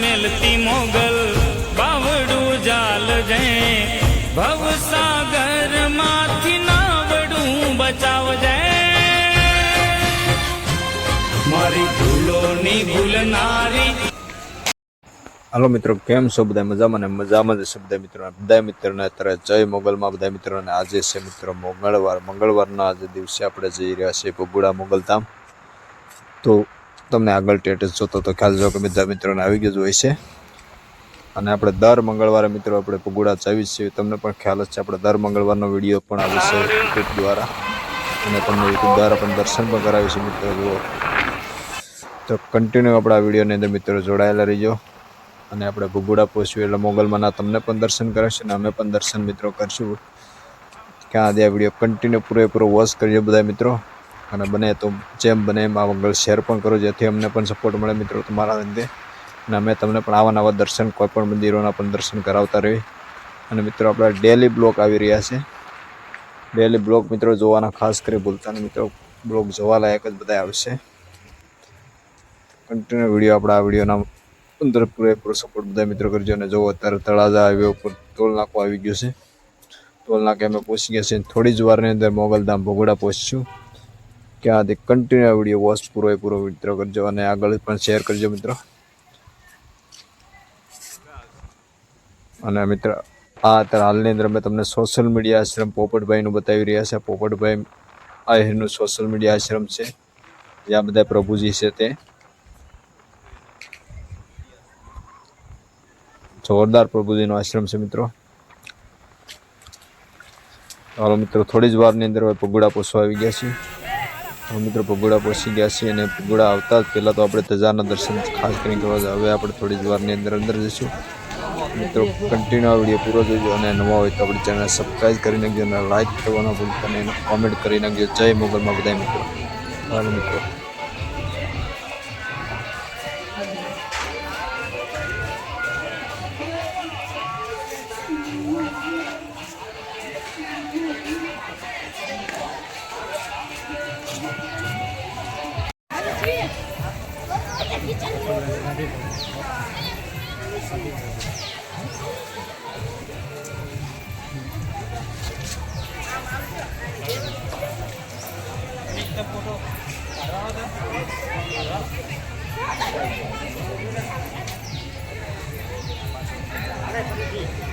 મેલતી મોગલ બાવડું જાલ જય ભવસાગર માંથી નાવડું બચાવ જય મારી ભૂલોની ભૂલનારી। હાલો મિત્રો, કેમ છો બધા? મજામાં ને મજામાં જ છે બધા મિત્રોને અત્યારે જય મોગલમાં બધા મિત્રોને। આજે છે મિત્રો મંગળવારના આજે દિવસે આપણે જઈ રહ્યા છીએ ભગુડા મોગલધામ। તો તમને આગળ સ્ટેટસ જોતો તો ખ્યાલ જો કે બધા મિત્રોને આવી ગયું જ હોય છે। અને આપણે દર મંગળવારે મિત્રો આપણે ભગુડા જઈએ છીએ, તમને પણ ખ્યાલ જ છે। આપણે દર મંગળવારનો વિડીયો પણ આવે છે યુટ્યુબ દ્વારા, અને તમને યુટ્યુબ દ્વારા પણ દર્શન પણ કરાવીએ છીએ મિત્રો। જુઓ તો કન્ટિન્યુ આપણા વિડીયોની અંદર મિત્રો જોડાયેલા રહીજો। અને આપણે ભગુડા પહોંચ્યું એટલે મોગલમાંના તમને પણ દર્શન કરાવશું, અને અમે પણ દર્શન મિત્રો કરશું। ક્યાં આ વિડીયો કન્ટિન્યુ પૂરેપૂરો વોચ કરજો બધા મિત્રો, અને બને તો જેમ બને એમ આ મંગળ શેર પણ કરો, જેથી અમને પણ સપોર્ટ મળે મિત્રો તમારા અંતે, અને અમે તમને પણ આવા નવા દર્શન કોઈ પણ મંદિરોના પણ દર્શન કરાવતા રહીએ। અને મિત્રો આપણા ડેલી બ્લોગ આવી રહ્યા છે, ડેલી બ્લોગ મિત્રો જોવાના ખાસ કરી ભૂલતા નહીં મિત્રો, બ્લોગ જોવા લાયક જ બધા આવશે। કન્ટિન્યુ વિડીયો આપણા આ વિડીયોના અંદર પૂરેપૂરો સપોર્ટ બધા મિત્રો કરજો। અને જો અત્યારે તળાજા હાઈવે ઉપર ટોલ નાકો આવી ગયો છે, ટોલ નાકે અમે પહોંચી ગયા છીએ। થોડી જ વારની અંદર મોગલધામ ભગુડા પહોંચીશું। ક્યાંથી કન્ટિન્યુ વિડીયો વોચ પૂરો મિત્રો કરજો, અને આગળ પણ શેર કરજો મિત્રો। અને મિત્ર આ અત્યારે હાલની અંદર અમે તમને સોશિયલ મીડિયા આશ્રમ પોપટભાઈનું બતાવી રહ્યા છે। પોપટભાઈ આહિરનું સોશિયલ મીડિયા આશ્રમ છે, જ્યાં બધા પ્રભુજી છે તે જોરદાર પ્રભુજીનો આશ્રમ છે મિત્રો। હાલો મિત્રો, થોડી જ વારની અંદર ભગુડા પહોંચવા આવી ગયા છીએ। તો મિત્રો ભગુડા પહોંચી ગયા છીએ, અને ભગુડા આવતા જ પહેલાં તો આપણે ધજાના દર્શન ખાસ કરીને કરવા છે। હવે આપણે થોડી જ વારની અંદર જઈશું મિત્રો। કન્ટિન્યુ આ વિડીયો પૂરો જોજો, અને નવા હોય તો આપણી ચેનલ સબસ્ક્રાઈબ કરી નાખજો, અને લાઈક કરવાનો ભૂલતા નહીં, કોમેન્ટ કરી નાખજો। જય મોગલમાં બધા મિત્રો। હાલો મિત્રો, અરે